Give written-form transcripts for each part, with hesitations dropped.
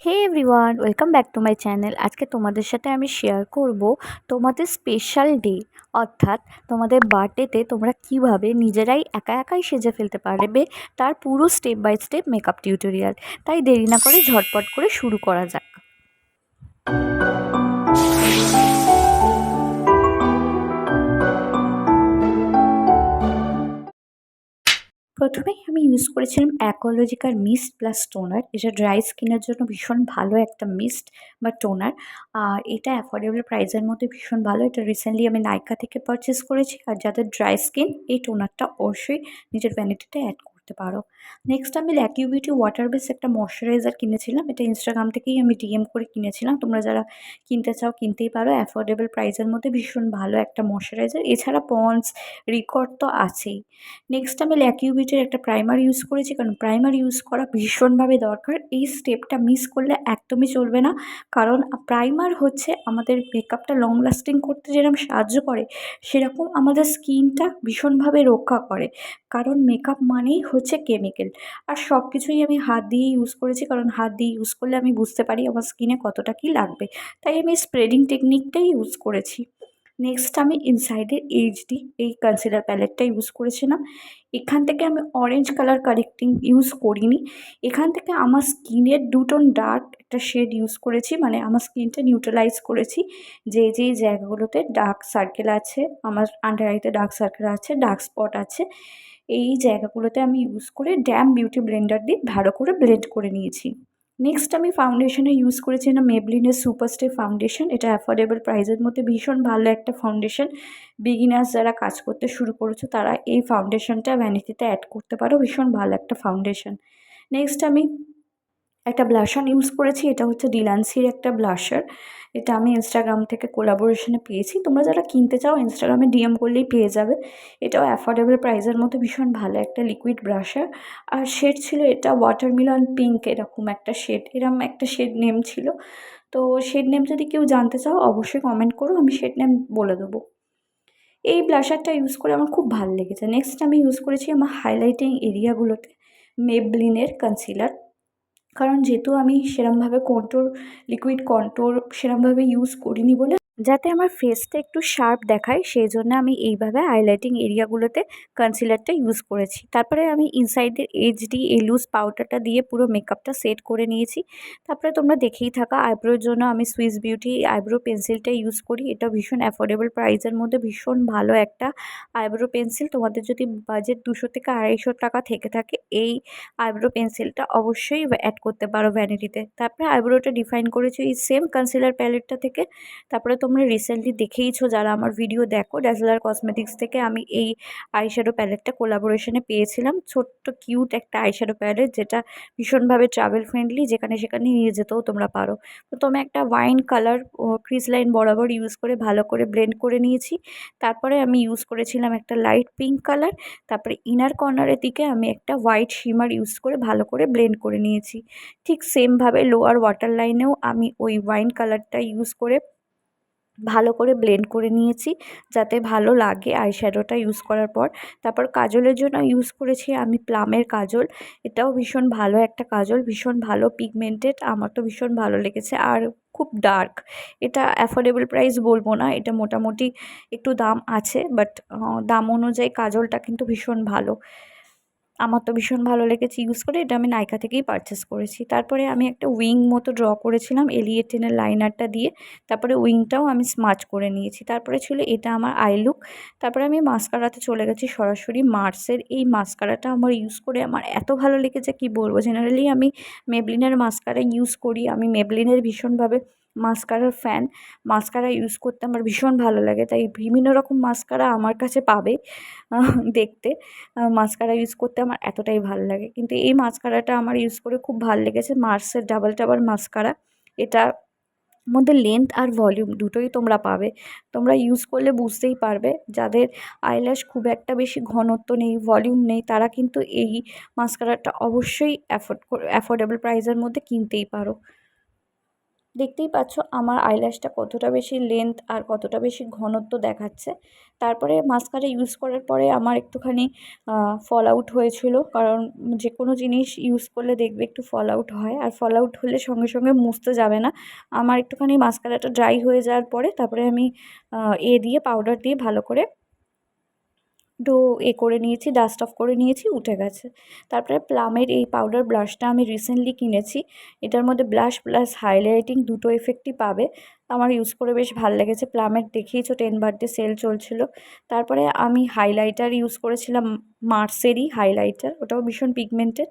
Hey everyone, welcome back to my channel. আজকে তোমাদের সাথে আমি শেয়ার করব তোমাদের স্পেশাল ডে অর্থাৎ তোমাদের বার্থডেতে তোমরা কিভাবে নিজেরাই একা একাই সেজে ফেলতে পারবে তার পুরো step by step makeup tutorial. তাই দেরি না করে ঝটপট করে শুরু করা যাক। প্রথমেই আমি ইউজ করেছিলাম অ্যাকোলজিকার মিস্ট প্লাস টোনার। এটা ড্রাই স্কিনের জন্য ভীষণ ভালো একটা মিস্ট বা টোনার। আর এটা অ্যাফোর্ডেবল প্রাইসের মধ্যে ভীষণ ভালো। এটা রিসেন্টলি আমি নাইকা থেকে পারচেস করেছি। আর যাদের ড্রাই স্কিন, এই টোনারটা অবশ্যই নিজের ভ্যানিটিতে অ্যাড করতে পারো। নেক্সট আমি ল্যাকি বিউটি ওয়াটার বেস একটা ময়শ্চারাইজার কিনেছিলাম। এটা ইনস্টাগ্রাম থেকেই আমি ডিএম করে কিনেছিলাম। তোমরা যারা কিনতে চাও কিনতেই পারো। অ্যাফোর্ডেবল প্রাইসের মধ্যে ভীষণ ভালো একটা ময়শ্চারাইজার। এছাড়া পন্ডস, রিকর্ড তো আছেই। নেক্সট আমি ল্যাকি বিউটির একটা প্রাইমার ইউজ করেছি, কারণ প্রাইমার ইউজ করা ভীষণভাবে দরকার। এই স্টেপটা মিস করলে একদমই চলবে না, কারণ প্রাইমার হচ্ছে আমাদের মেকআপটা লং লাস্টিং করতে যেরকম সাহায্য করে, সেরকম আমাদের স্কিনটা ভীষণভাবে রক্ষা করে। কারণ মেকআপ মানেই হচ্ছে কেমিক্যাল। আর সব কিছুই আমি হাত দিয়ে ইউজ করেছি, কারণ হাত দিয়ে ইউজ করলে আমি বুঝতে পারি আমার স্কিনে কতটা কী লাগবে। তাই আমি স্প্রেডিং টেকনিকটাই ইউজ করেছি। নেক্সট আমি ইনসাইডের এইচডি এই কনসিলার প্যালেটটা ইউজ করেছিলাম। এখান থেকে আমি অরেঞ্জ কালার কারেক্টিং ইউজ করিনি। এখান থেকে আমার স্কিনের দুটোন ডার্ক একটা শেড ইউজ করেছি, মানে আমার স্কিনটা নিউট্রালাইজ করেছি। যেই জায়গাগুলোতে ডার্ক সার্কেল আছে, আমার আন্ডার আইতে ডার্ক সার্কেল আছে, ডার্ক স্পট আছে, এই জায়গাগুলোতে আমি ইউজ করে ড্যাম বিউটি ব্লেন্ডার দিয়ে ভালো করে ব্লেন্ড করে নিয়েছি। নেক্সট আমি ফাউন্ডেশনে ইউজ করেছি না মেবলিনের সুপারস্টে ফাউন্ডেশন। এটা অ্যাফোর্ডেবল প্রাইসের মধ্যে ভীষণ ভালো একটা ফাউন্ডেশন। বিগিনার্স যারা কাজ করতে শুরু করেছো তারা এই ফাউন্ডেশনটা ভ্যানিটিতে অ্যাড করতে পারো। ভীষণ ভালো একটা ফাউন্ডেশন। নেক্সট আমি একটা ব্লাশার ইউজ করেছি। এটা হচ্ছে ডিলান্সির একটা ব্লাশার। এটা আমি ইনস্টাগ্রাম থেকে কোলাবোরেশনে পেয়েছি। তোমরা যারা কিনতে চাও ইনস্টাগ্রামে ডিএম করলেই পেয়ে যাবে। এটাও অ্যাফোর্ডেবল প্রাইসের মধ্যে ভীষণ ভালো একটা লিকুইড ব্লাশার। আর শেড ছিল এটা ওয়াটারমেলন পিঙ্ক, এরকম একটা শেড, এরকম একটা শেড নেম ছিল। তো শেড নেম যদি কেউ জানতে চাও অবশ্যই কমেন্ট করো, আমি শেড নেম বলে দেবো। এই ব্লাশারটা ইউজ করে আমার খুব ভালো লেগেছে। নেক্সট আমি ইউজ করেছি আমার হাইলাইটিং এরিয়াগুলোতে মেবলিনের কনসিলার। কারণ যেহেতু আমি সেরমভাবে কন্ট্রোর, লিকুইড কন্ট্রোর সেরমভাবে ইউজ করিনি বলে, যাতে আমার ফেসটা একটু শার্প দেখায়, সেই জন্য আমি এইভাবে হাইলাইটিং এরিয়াগুলোতে কনসিলারটা ইউজ করেছি। তারপরে আমি ইনসাইডের এইচডি এই লুজ পাউডারটা দিয়ে পুরো মেকআপটা সেট করে নিয়েছি। তারপরে তোমরা দেখেই থাকা আইব্রোর জন্য আমি সুইস বিউটি আইব্রো পেন্সিলটা ইউজ করি। এটা ভীষণ অ্যাফোর্ডেবল প্রাইসের মধ্যে ভীষণ ভালো একটা আইব্রো পেন্সিল। তোমাদের যদি বাজেট 200 থেকে 250 টাকা থেকে থাকে, এই আইব্রো পেন্সিলটা অবশ্যই অ্যাড করতে পারো ভ্যানিটিতে। তারপরে আইব্রোটা ডিফাইন করেছি এই সেম কনসিলার প্যালেটটা থেকে। তারপরে তোমরা রিসেন্টলি দেখেইছো যারা আমার ভিডিও দেখো, ড্যাজলার কসমেটিক্স থেকে আমি এই আইশ্যাডো প্যালেটটা কোলাবোরেশনে পেয়েছিলাম। ছোট্ট কিউট একটা আইশ্যাডো প্যালেট, যেটা ভীষণভাবে ট্রাভেল ফ্রেন্ডলি, যেখানে সেখানে নিয়ে যেতেও তোমরা পারো। প্রথমে একটা ওয়াইন কালার ক্রিজ লাইন বরাবর ইউজ করে ভালো করে ব্লেন্ড করে নিয়েছি। তারপরে আমি ইউজ করেছিলাম একটা লাইট পিঙ্ক কালার। তারপরে ইনার কর্নারের দিকে আমি একটা হোয়াইট শিমার ইউজ করে ভালো করে ব্লেন্ড করে নিয়েছি। ঠিক সেমভাবে লোয়ার ওয়াটার লাইনেও আমি ওই ওয়াইন কালারটা ইউজ করে ভালো করে ব্লেন্ড করে নিয়েছি, যাতে ভালো লাগে আইশ্যাডোটা ইউজ করার পর। তারপর কাজলের জন্য ইউজ করেছি আমি প্লামের কাজল। এটাও ভীষণ ভালো একটা কাজল, ভীষণ ভালো পিগমেন্টেড, আমার তো ভীষণ ভালো লেগেছে। আর খুব ডার্ক। এটা অ্যাফোর্ডেবল প্রাইস বলবো না, এটা মোটামুটি একটু দাম আছে, বাট দাম অনুযায়ী কাজলটা কিন্তু ভীষণ ভালো। আমার তো ভীষণ ভালো লেগেছে ইউজ করে। এটা আমি নাইকা থেকেই পারচেস করেছি। তারপরে আমি একটা উইং মতো ড্র করেছিলাম এলিয়েটেনের লাইনারটা দিয়ে। তারপরে উইংটাও আমি স্মাচ করে নিয়েছি। তারপরে ছিল এটা আমার আই লুক। তারপরে আমি মাস্কারাতে চলে গেছি সরাসরি মার্সের। এই মাস্কারাটা আমার ইউজ করে আমার এত ভালো লেগেছে কি বলবো। জেনারেলি আমি মেবলিনের মাস্কারা ইউজ করি। আমি মেবলিনের ভীষণভাবে মাস্কারার ফ্যান। মাস্কারা ইউজ করতে আমার ভীষণ ভালো লাগে, তাই বিভিন্ন রকম মাস্কারা আমার কাছে পাবে দেখতে। মাস্কারা ইউজ করতে আমার এতটাই ভালো লাগে, কিন্তু এই মাস্কারাটা আমার ইউজ করে খুব ভালো লেগেছে। মার্সের ডাবল ডাবল মাস্কারা। এটার মধ্যে লেন্থ আর ভলিউম দুটোই তোমরা পাবে। তোমরা ইউজ করলে বুঝতেই পারবে, যাদের আইল্যাশ খুব একটা বেশি ঘনত্ব নেই, ভলিউম নেই, তারা কিন্তু এই মাস্কারাটা অবশ্যই অ্যাফোর্ডেবল প্রাইসের মধ্যে কিনতেই পারো। দেখতেই পাচ্ছ আমার আইল্যাশটা কতটা বেশি লেন্থ আর কতটা বেশি ঘনত্ব দেখাচ্ছে। তারপরে মাস্কারা ইউজ করার পরে আমার একটুখানি ফল আউট হয়েছিল, কারণ যে কোনো জিনিস ইউজ করলে দেখবে একটু ফল আউট হয়, আর ফল আউট হলে সঙ্গে সঙ্গে মুছতে যাবে না। আমার একটুখানি মাস্কারাটা ড্রাই হয়ে যাওয়ার পরে তারপরে আমি দিয়ে পাউডার দিয়ে ভালো করে একটু করে নিয়েছি, ডাস্ট অফ করে নিয়েছি, উঠে গেছে। তারপরে প্লামের এই পাউডার ব্লাশটা আমি রিসেন্টলি কিনেছি। এটার মধ্যে ব্লাশ প্লাস হাইলাইটিং দুটো এফেক্টই পাবে। আমার ইউজ করে বেশ ভালো লেগেছে। প্লামের দেখিয়েছো 10 বার্থডে সেল চলছিল। তারপরে আমি হাইলাইটার ইউজ করেছিলাম, মার্সেরই হাইলাইটার, ওটাও ভীষণ পিগমেন্টেড।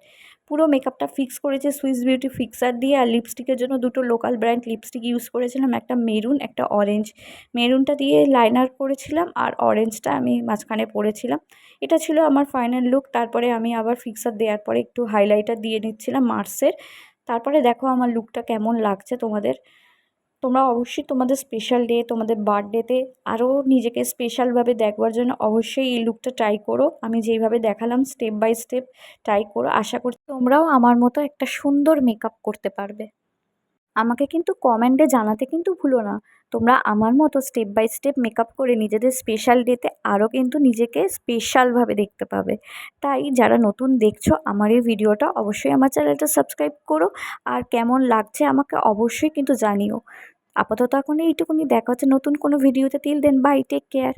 পুরো মেকআপটা ফিক্স করেছি সুইস বিউটি ফিক্সার দিয়ে। আর লিপস্টিকের জন্য দুটো লোকাল ব্র্যান্ড লিপস্টিক ইউজ করেছিলাম, একটা মেরুন একটা অরেঞ্জ। মেরুনটা দিয়ে লাইনার করেছিলাম আর অরেঞ্জটা আমি মাঝখানে পরেছিলাম। এটা ছিল আমার ফাইনাল লুক। তারপরে আমি আবার ফিক্সার দেওয়ার পরে একটু হাইলাইটার দিয়ে নিচ্ছিলাম মার্সের। তারপরে দেখো আমার লুকটা কেমন লাগছে তোমাদের। তোমরা অবশ্যই তোমাদের স্পেশাল ডে, তোমাদের বার্থডেতে আরও নিজেকে স্পেশালভাবে দেখবার জন্য অবশ্যই এই লুকটা ট্রাই করো। আমি যেইভাবে দেখালাম স্টেপ বাই স্টেপ ট্রাই করো। আশা করছি তোমরাও আমার মতো একটা সুন্দর মেকআপ করতে পারবে। আমাকে কিন্তু কমেন্টে জানাতে কিন্তু ভুলো না, তোমরা আমার মতো স্টেপ বাই স্টেপ মেকআপ করে নিজেদের স্পেশাল ডেতে আরও কিন্তু নিজেকে স্পেশালভাবে দেখতে পাবে। তাই যারা নতুন দেখছো আমার এই ভিডিওটা, অবশ্যই আমার চ্যানেলটা সাবস্ক্রাইব করো। আর কেমন লাগছে আমাকে অবশ্যই কিন্তু জানিও। আপাতত এখন এইটুকুনি, দেখা হচ্ছে নতুন কোনো ভিডিওতে। Till then bye, take care.